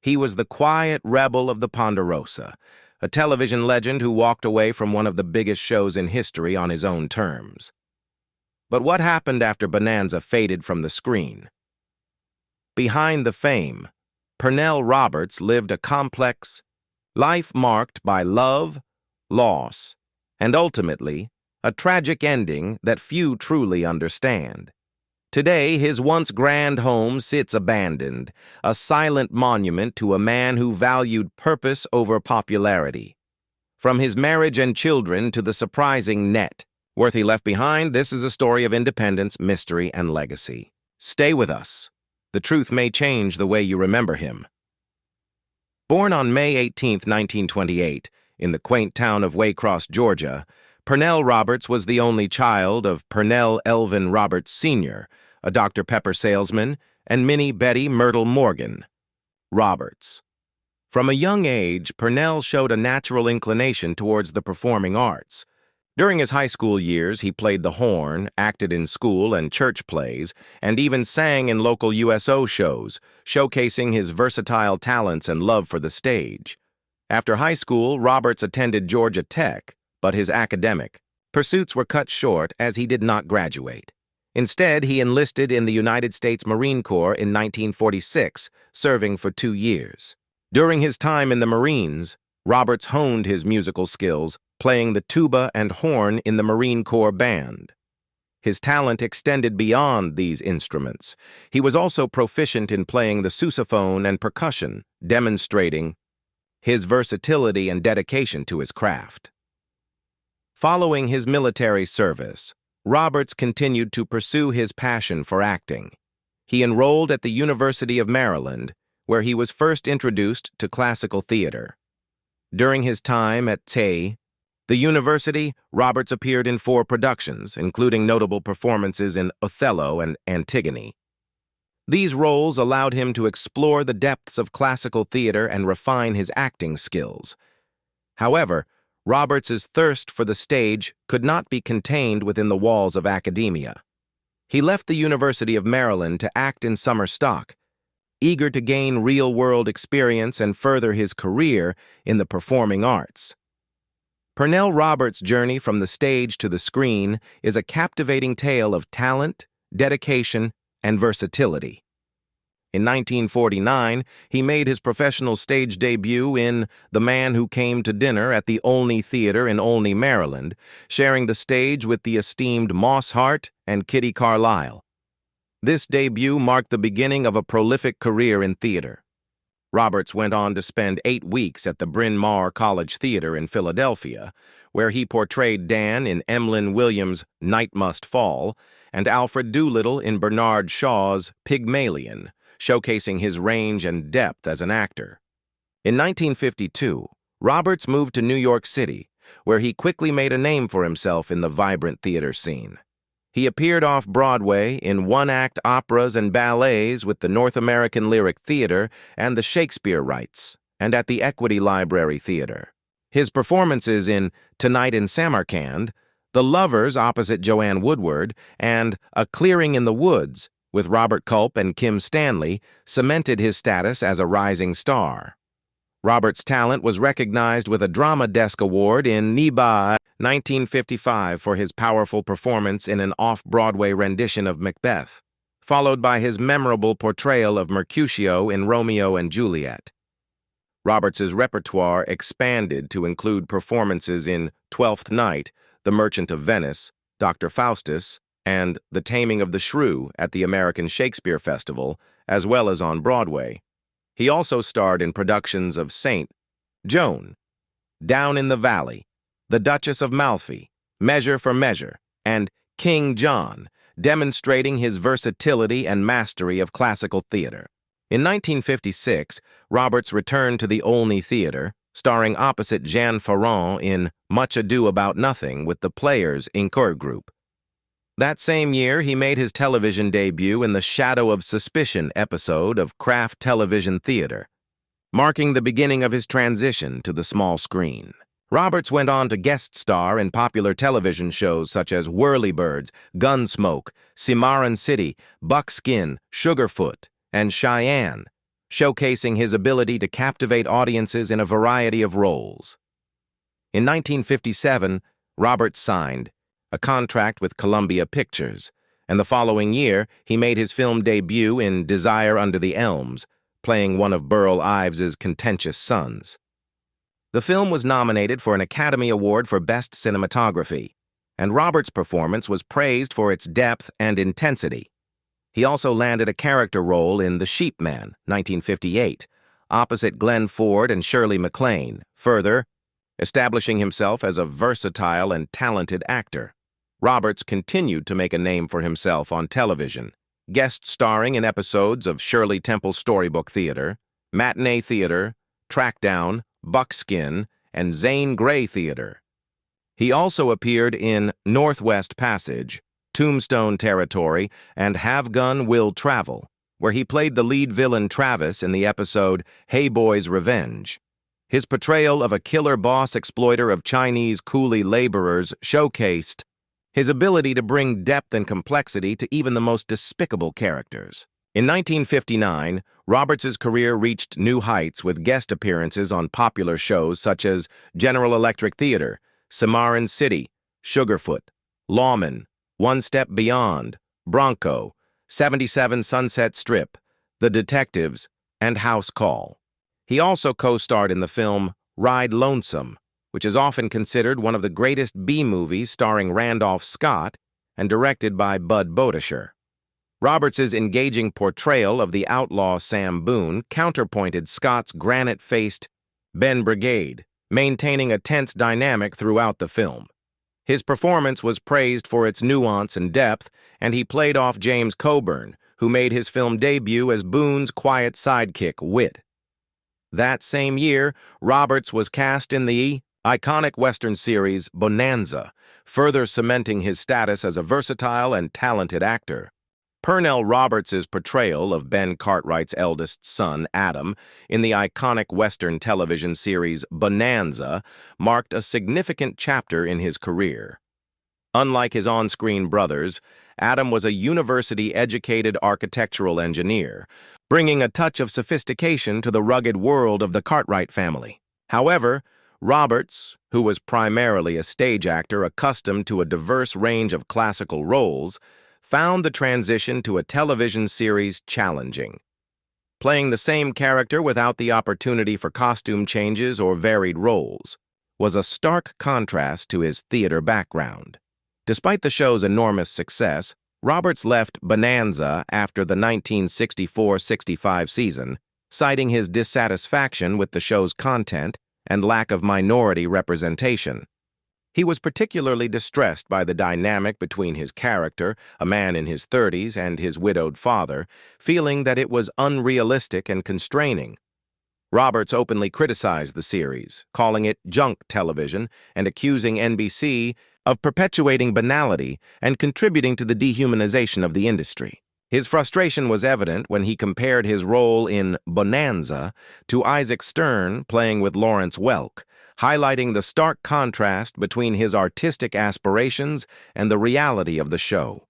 He was the quiet rebel of the Ponderosa, a television legend who walked away from one of the biggest shows in history on his own terms. But what happened after Bonanza faded from the screen? Behind the fame, Pernell Roberts lived a complex life marked by love, loss, and ultimately, a tragic ending that few truly understand. Today, his once grand home sits abandoned, a silent monument to a man who valued purpose over popularity. From his marriage and children to the surprising net worth he left behind, this is a story of independence, mystery, and legacy. Stay with us. The truth may change the way you remember him. Born on May 18, 1928, in the quaint town of Waycross, Georgia, Pernell Roberts was the only child of Pernell Elvin Roberts Sr., a Dr. Pepper salesman, and Minnie Betty Myrtle Morgan Roberts. From a young age, Pernell showed a natural inclination towards the performing arts. During his high school years, he played the horn, acted in school and church plays, and even sang in local USO shows, showcasing his versatile talents and love for the stage. After high school, Roberts attended Georgia Tech, but his academic pursuits were cut short as he did not graduate. Instead, he enlisted in the United States Marine Corps in 1946, serving for 2 years. During his time in the Marines, Roberts honed his musical skills, playing the tuba and horn in the Marine Corps band. His talent extended beyond these instruments. He was also proficient in playing the sousaphone and percussion, demonstrating his versatility and dedication to his craft. Following his military service, Roberts continued to pursue his passion for acting. He enrolled at the University of Maryland, where he was first introduced to classical theater. During his time at the university, Roberts appeared in 4 productions, including notable performances in Othello and Antigone. These roles allowed him to explore the depths of classical theater and refine his acting skills. However, Roberts's thirst for the stage could not be contained within the walls of academia. He left the University of Maryland to act in summer stock, eager to gain real-world experience and further his career in the performing arts. Pernell Roberts' journey from the stage to the screen is a captivating tale of talent, dedication, and versatility. In 1949, he made his professional stage debut in The Man Who Came to Dinner at the Olney Theater in Olney, Maryland, sharing the stage with the esteemed Moss Hart and Kitty Carlisle. This debut marked the beginning of a prolific career in theater. Roberts went on to spend 8 weeks at the Bryn Mawr College Theater in Philadelphia, where he portrayed Dan in Emlyn Williams' Night Must Fall and Alfred Doolittle in Bernard Shaw's Pygmalion, showcasing his range and depth as an actor. In 1952, Roberts moved to New York City, where he quickly made a name for himself in the vibrant theater scene. He appeared off-Broadway in one-act operas and ballets with the North American Lyric Theater and the Shakespeare Rights, and at the Equity Library Theater. His performances in Tonight in Samarkand, The Lovers opposite Joanne Woodward, and A Clearing in the Woods with Robert Culp and Kim Stanley cemented his status as a rising star. Roberts' talent was recognized with a Drama Desk Award in Neba 1955 for his powerful performance in an off-Broadway rendition of Macbeth, followed by his memorable portrayal of Mercutio in Romeo and Juliet. Roberts's repertoire expanded to include performances in Twelfth Night, The Merchant of Venice, Dr. Faustus, and The Taming of the Shrew at the American Shakespeare Festival, as well as on Broadway. He also starred in productions of St. Joan, Down in the Valley, The Duchess of Malfi, Measure for Measure, and King John, demonstrating his versatility and mastery of classical theater. In 1956, Roberts returned to the Olney Theater, starring opposite Jean Ferrand in Much Ado About Nothing with the Players Incoeur Group. That same year, he made his television debut in the Shadow of Suspicion episode of Kraft Television Theater, marking the beginning of his transition to the small screen. Roberts went on to guest star in popular television shows such as Whirlybirds, Gunsmoke, Cimarron City, Buckskin, Sugarfoot, and Cheyenne, showcasing his ability to captivate audiences in a variety of roles. In 1957, Roberts signed a contract with Columbia Pictures, and the following year he made his film debut in Desire Under the Elms, playing one of Burl Ives's contentious sons. The film was nominated for an Academy Award for Best Cinematography, and Roberts' performance was praised for its depth and intensity. He also landed a character role in The Sheep Man, 1958, opposite Glenn Ford and Shirley MacLaine, further establishing himself as a versatile and talented actor. Roberts continued to make a name for himself on television, guest starring in episodes of Shirley Temple Storybook Theater, Matinee Theater, Trackdown, Buckskin, and Zane Grey Theater. He also appeared in Northwest Passage, Tombstone Territory, and Have Gun Will Travel, where he played the lead villain Travis in the episode Hey Boys Revenge. His portrayal of a killer boss exploiter of Chinese coolie laborers showcased his ability to bring depth and complexity to even the most despicable characters. In 1959, Roberts' career reached new heights with guest appearances on popular shows such as General Electric Theater, Cimarron City, Sugarfoot, Lawman, One Step Beyond, Bronco, 77 Sunset Strip, The Detectives, and House Call. He also co-starred in the film Ride Lonesome, which is often considered one of the greatest B-movies starring Randolph Scott and directed by Bud Bodesher. Roberts' engaging portrayal of the outlaw Sam Boone counterpointed Scott's granite-faced Ben Brigade, maintaining a tense dynamic throughout the film. His performance was praised for its nuance and depth, and he played off James Coburn, who made his film debut as Boone's quiet sidekick, Wit. That same year, Roberts was cast in the iconic Western series Bonanza, further cementing his status as a versatile and talented actor. Pernell Roberts' portrayal of Ben Cartwright's eldest son, Adam, in the iconic Western television series Bonanza marked a significant chapter in his career. Unlike his on-screen brothers, Adam was a university-educated architectural engineer, bringing a touch of sophistication to the rugged world of the Cartwright family. However, Roberts, who was primarily a stage actor accustomed to a diverse range of classical roles, found the transition to a television series challenging. Playing the same character without the opportunity for costume changes or varied roles was a stark contrast to his theater background. Despite the show's enormous success, Roberts left Bonanza after the 1964-65 season, citing his dissatisfaction with the show's content and lack of minority representation. He was particularly distressed by the dynamic between his character, a man in his 30s, and his widowed father, feeling that it was unrealistic and constraining. Roberts openly criticized the series, calling it junk television and accusing NBC of perpetuating banality and contributing to the dehumanization of the industry. His frustration was evident when he compared his role in Bonanza to Isaac Stern playing with Lawrence Welk, highlighting the stark contrast between his artistic aspirations and the reality of the show.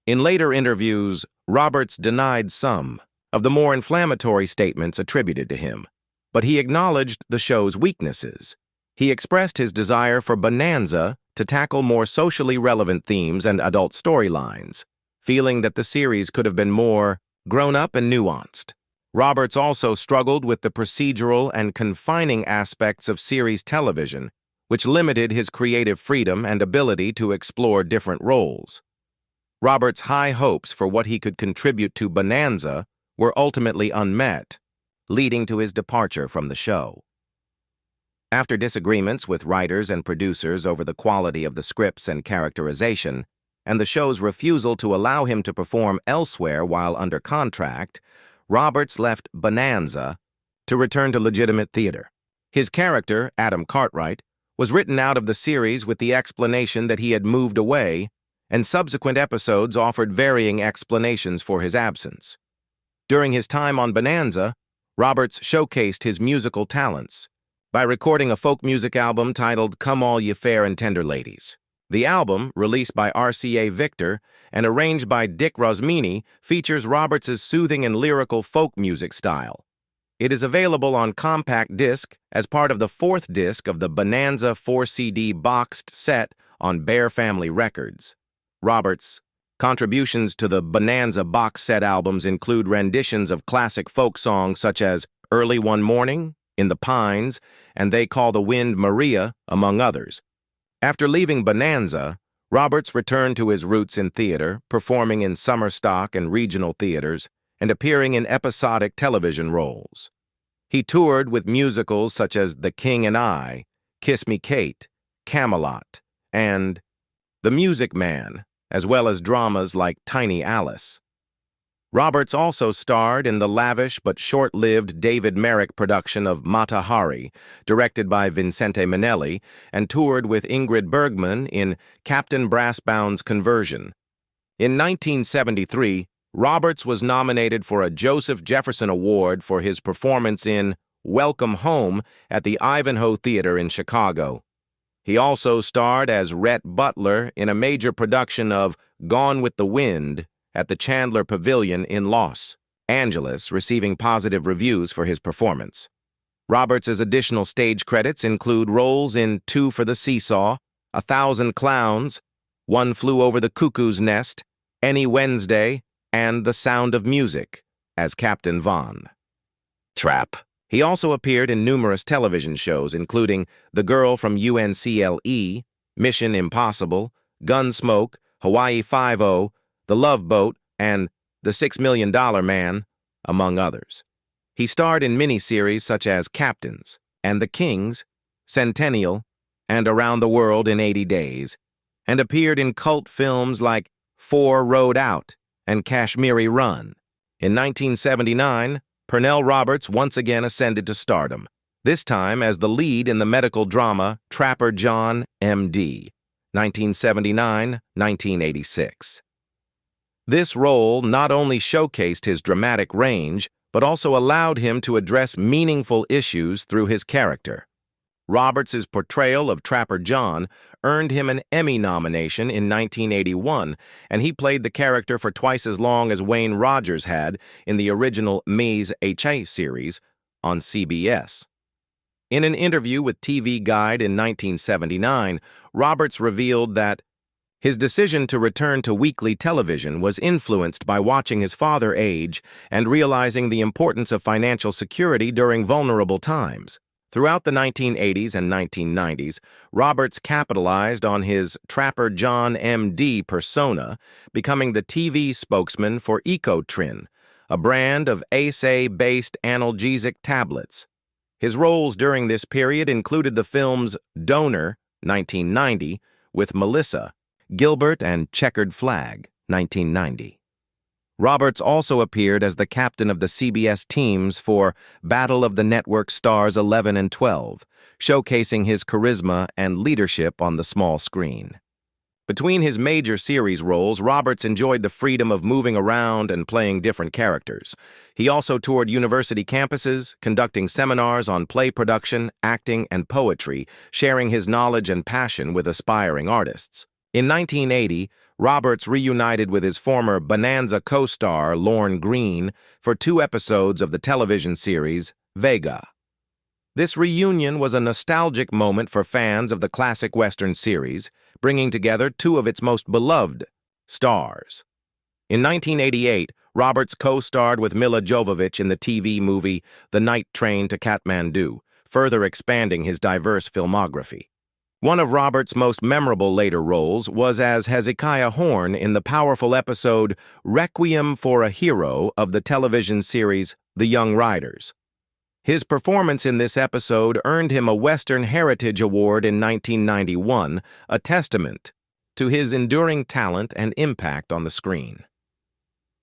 In later interviews, Roberts denied some of the more inflammatory statements attributed to him, but he acknowledged the show's weaknesses. He expressed his desire for Bonanza to tackle more socially relevant themes and adult storylines, feeling that the series could have been more grown-up and nuanced. Roberts also struggled with the procedural and confining aspects of series television, which limited his creative freedom and ability to explore different roles. Roberts' high hopes for what he could contribute to Bonanza were ultimately unmet, leading to his departure from the show. After disagreements with writers and producers over the quality of the scripts and characterization, and the show's refusal to allow him to perform elsewhere while under contract, Roberts left Bonanza to return to legitimate theater. His character, Adam Cartwright, was written out of the series with the explanation that he had moved away, and subsequent episodes offered varying explanations for his absence. During his time on Bonanza, Roberts showcased his musical talents by recording a folk music album titled Come All Ye Fair and Tender Ladies. The album, released by RCA Victor and arranged by Dick Rosmini, features Roberts' soothing and lyrical folk music style. It is available on compact disc as part of the fourth disc of the Bonanza 4-CD boxed set on Bear Family Records. Roberts' contributions to the Bonanza box set albums include renditions of classic folk songs such as Early One Morning, In the Pines, and They Call the Wind Maria, among others. After leaving Bonanza, Roberts returned to his roots in theater, performing in summer stock and regional theaters, and appearing in episodic television roles. He toured with musicals such as The King and I, Kiss Me Kate, Camelot, and The Music Man, as well as dramas like Tiny Alice. Roberts also starred in the lavish but short-lived David Merrick production of Mata Hari, directed by Vincente Minnelli, and toured with Ingrid Bergman in Captain Brassbound's Conversion. In 1973, Roberts was nominated for a Joseph Jefferson Award for his performance in Welcome Home at the Ivanhoe Theater in Chicago. He also starred as Rhett Butler in a major production of Gone with the Wind at the Chandler Pavilion in Los Angeles, receiving positive reviews for his performance. Roberts' additional stage credits include roles in Two for the Seesaw, 1,000 Clowns, One Flew Over the Cuckoo's Nest, Any Wednesday, and The Sound of Music as Captain Von Trapp. He also appeared in numerous television shows, including The Girl from UNCLE, Mission Impossible, Gunsmoke, Hawaii Five-0, The Love Boat, and The $6 Million Man, among others. He starred in miniseries such as Captains and The Kings, Centennial, and Around the World in 80 Days, and appeared in cult films like Four Road Out and Kashmiri Run. In 1979, Pernell Roberts once again ascended to stardom, this time as the lead in the medical drama Trapper John, M.D., 1979-1986. This role not only showcased his dramatic range, but also allowed him to address meaningful issues through his character. Roberts' portrayal of Trapper John earned him an Emmy nomination in 1981, and he played the character for twice as long as Wayne Rogers had in the original Mies H.A. series on CBS. In an interview with TV Guide in 1979, Roberts revealed that his decision to return to weekly television was influenced by watching his father age and realizing the importance of financial security during vulnerable times. Throughout the 1980s and 1990s, Roberts capitalized on his Trapper John M.D. persona, becoming the TV spokesman for Ecotrin, a brand of ASA-based analgesic tablets. His roles during this period included the films Donor, 1990, with Melissa, Gilbert and Checkered Flag, 1990. Roberts also appeared as the captain of the CBS teams for Battle of the Network Stars 11 and 12, showcasing his charisma and leadership on the small screen. Between his major series roles, Roberts enjoyed the freedom of moving around and playing different characters. He also toured university campuses, conducting seminars on play production, acting, and poetry, sharing his knowledge and passion with aspiring artists. In 1980, Roberts reunited with his former Bonanza co-star Lorne Greene for 2 episodes of the television series Vega. This reunion was a nostalgic moment for fans of the classic Western series, bringing together 2 of its most beloved stars. In 1988, Roberts co-starred with Milla Jovovich in the TV movie The Night Train to Kathmandu, further expanding his diverse filmography. One of Roberts' most memorable later roles was as Hezekiah Horn in the powerful episode Requiem for a Hero of the television series The Young Riders. His performance in this episode earned him a Western Heritage Award in 1991, a testament to his enduring talent and impact on the screen.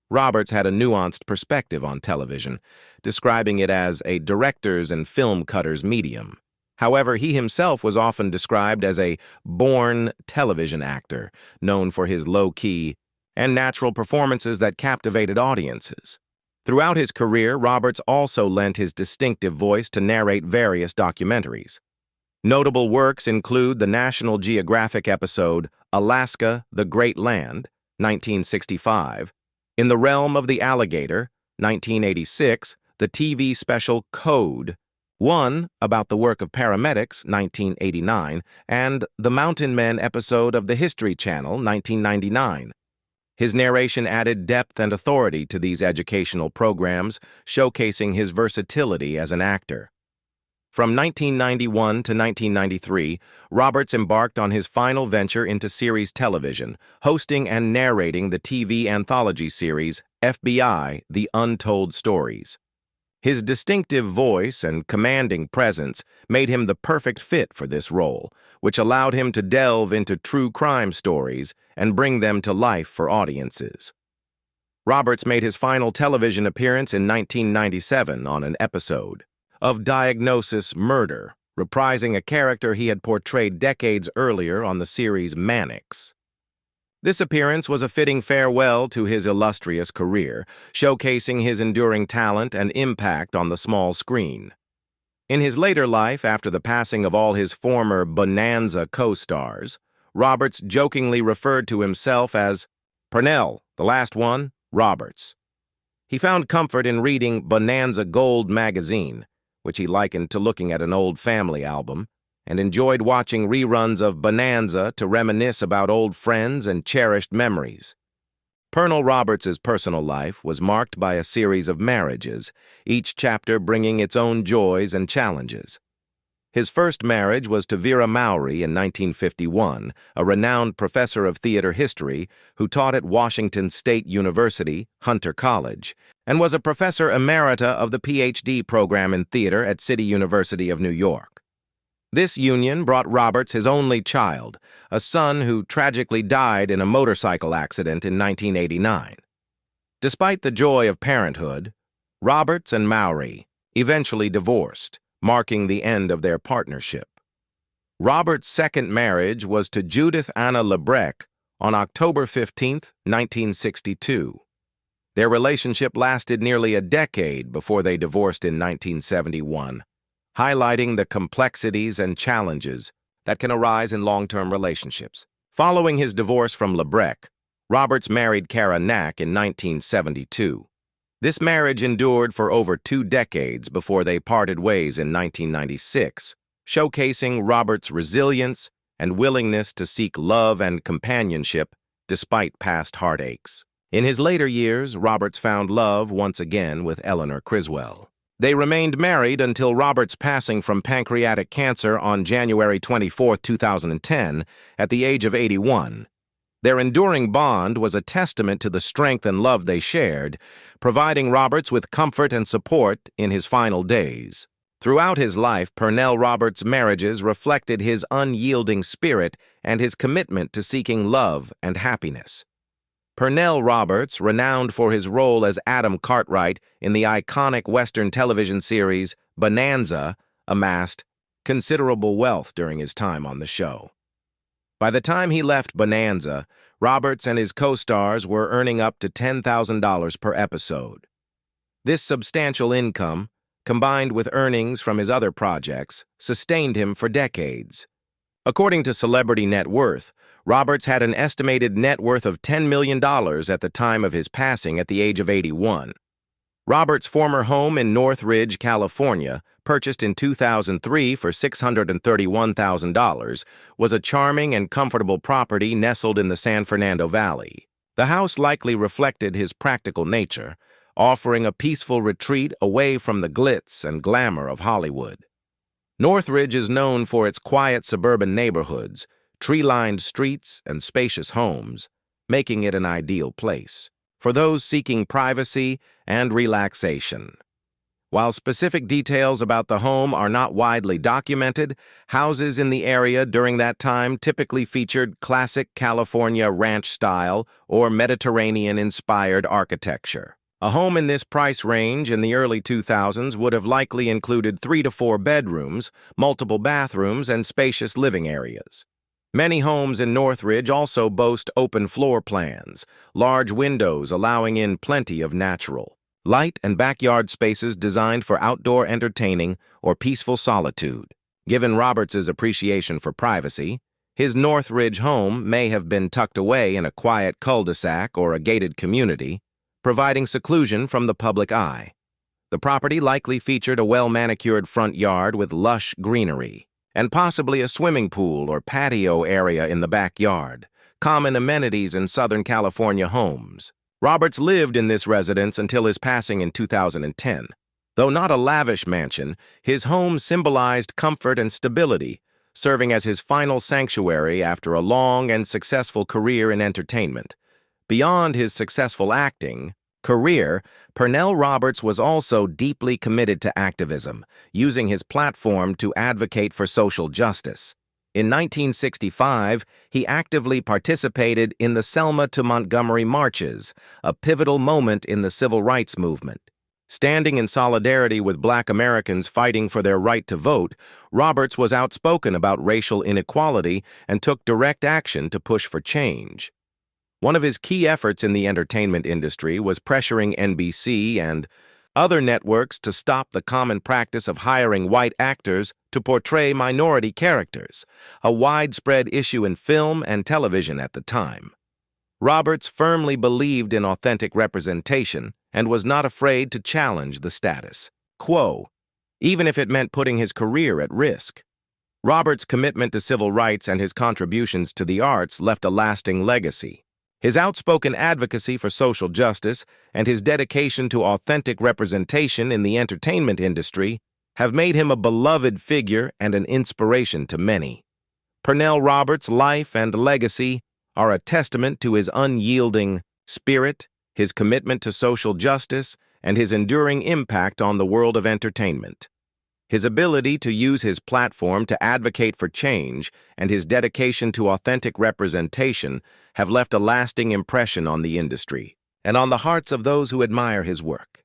Roberts had a nuanced perspective on television, describing it as a director's and film cutter's medium. However, he himself was often described as a born television actor, known for his low-key and natural performances that captivated audiences. Throughout his career, Roberts also lent his distinctive voice to narrate various documentaries. Notable works include the National Geographic episode Alaska, the Great Land, 1965, In the Realm of the Alligator, 1986, the TV special Code, one about the work of paramedics, 1989, and the Mountain Men episode of the History Channel, 1999. His narration added depth and authority to these educational programs, showcasing his versatility as an actor. From 1991 to 1993, Roberts embarked on his final venture into series television, hosting and narrating the TV anthology series FBI: The Untold Stories. His distinctive voice and commanding presence made him the perfect fit for this role, which allowed him to delve into true crime stories and bring them to life for audiences. Roberts made his final television appearance in 1997 on an episode of Diagnosis Murder, reprising a character he had portrayed decades earlier on the series Mannix. This appearance was a fitting farewell to his illustrious career, showcasing his enduring talent and impact on the small screen. In his later life, after the passing of all his former Bonanza co-stars, Roberts jokingly referred to himself as Pernell, the last one, Roberts. He found comfort in reading Bonanza Gold magazine, which he likened to looking at an old family album, and enjoyed watching reruns of Bonanza to reminisce about old friends and cherished memories. Pernell Roberts' personal life was marked by a series of marriages, each chapter bringing its own joys and challenges. His first marriage was to Vera Mowry in 1951, a renowned professor of theater history who taught at Washington State University, Hunter College, and was a professor emerita of the PhD program in theater at City University of New York. This union brought Roberts his only child, a son who tragically died in a motorcycle accident in 1989. Despite the joy of parenthood, Roberts and Mowry eventually divorced, marking the end of their partnership. Roberts' second marriage was to Judith Anna Lebrecq on October 15, 1962. Their relationship lasted nearly a decade before they divorced in 1971, highlighting the complexities and challenges that can arise in long-term relationships. Following his divorce from Lebrecq, Roberts married Cara Knack in 1972. This marriage endured for over 2 decades before they parted ways in 1996, showcasing Roberts' resilience and willingness to seek love and companionship despite past heartaches. In his later years, Roberts found love once again with Eleanor Criswell. They remained married until Roberts' passing from pancreatic cancer on January 24, 2010, at the age of 81. Their enduring bond was a testament to the strength and love they shared, providing Roberts with comfort and support in his final days. Throughout his life, Pernell Roberts' marriages reflected his unyielding spirit and his commitment to seeking love and happiness. Pernell Roberts, renowned for his role as Adam Cartwright in the iconic Western television series Bonanza, amassed considerable wealth during his time on the show. By the time he left Bonanza, Roberts and his co-stars were earning up to $10,000 per episode. This substantial income, combined with earnings from his other projects, sustained him for decades. According to Celebrity Net Worth, Roberts had an estimated net worth of $10 million at the time of his passing at the age of 81. Roberts' former home in Northridge, California, purchased in 2003 for $631,000, was a charming and comfortable property nestled in the San Fernando Valley. The house likely reflected his practical nature, offering a peaceful retreat away from the glitz and glamour of Hollywood. Northridge is known for its quiet suburban neighborhoods, tree-lined streets, and spacious homes, making it an ideal place for those seeking privacy and relaxation. While specific details about the home are not widely documented, houses in the area during that time typically featured classic California ranch-style or Mediterranean-inspired architecture. A home in this price range in the early 2000s would have likely included 3 to 4 bedrooms, multiple bathrooms, and spacious living areas. Many homes in Northridge also boast open floor plans, large windows allowing in plenty of natural light, and backyard spaces designed for outdoor entertaining or peaceful solitude. Given Roberts' appreciation for privacy, his Northridge home may have been tucked away in a quiet cul-de-sac or a gated community, providing seclusion from the public eye. The property likely featured a well-manicured front yard with lush greenery, and possibly a swimming pool or patio area in the backyard, common amenities in Southern California homes. Roberts lived in this residence until his passing in 2010. Though not a lavish mansion, his home symbolized comfort and stability, serving as his final sanctuary after a long and successful career in entertainment. Beyond his successful acting career, Pernell Roberts was also deeply committed to activism, using his platform to advocate for social justice. In 1965, he actively participated in the Selma to Montgomery marches, a pivotal moment in the civil rights movement. Standing in solidarity with Black Americans fighting for their right to vote, Roberts was outspoken about racial inequality and took direct action to push for change. One of his key efforts in the entertainment industry was pressuring NBC and other networks to stop the common practice of hiring white actors to portray minority characters, a widespread issue in film and television at the time. Roberts firmly believed in authentic representation and was not afraid to challenge the status quo, even if it meant putting his career at risk. Roberts' commitment to civil rights and his contributions to the arts left a lasting legacy. His outspoken advocacy for social justice and his dedication to authentic representation in the entertainment industry have made him a beloved figure and an inspiration to many. Pernell Roberts' life and legacy are a testament to his unyielding spirit, his commitment to social justice, and his enduring impact on the world of entertainment. His ability to use his platform to advocate for change and his dedication to authentic representation have left a lasting impression on the industry and on the hearts of those who admire his work.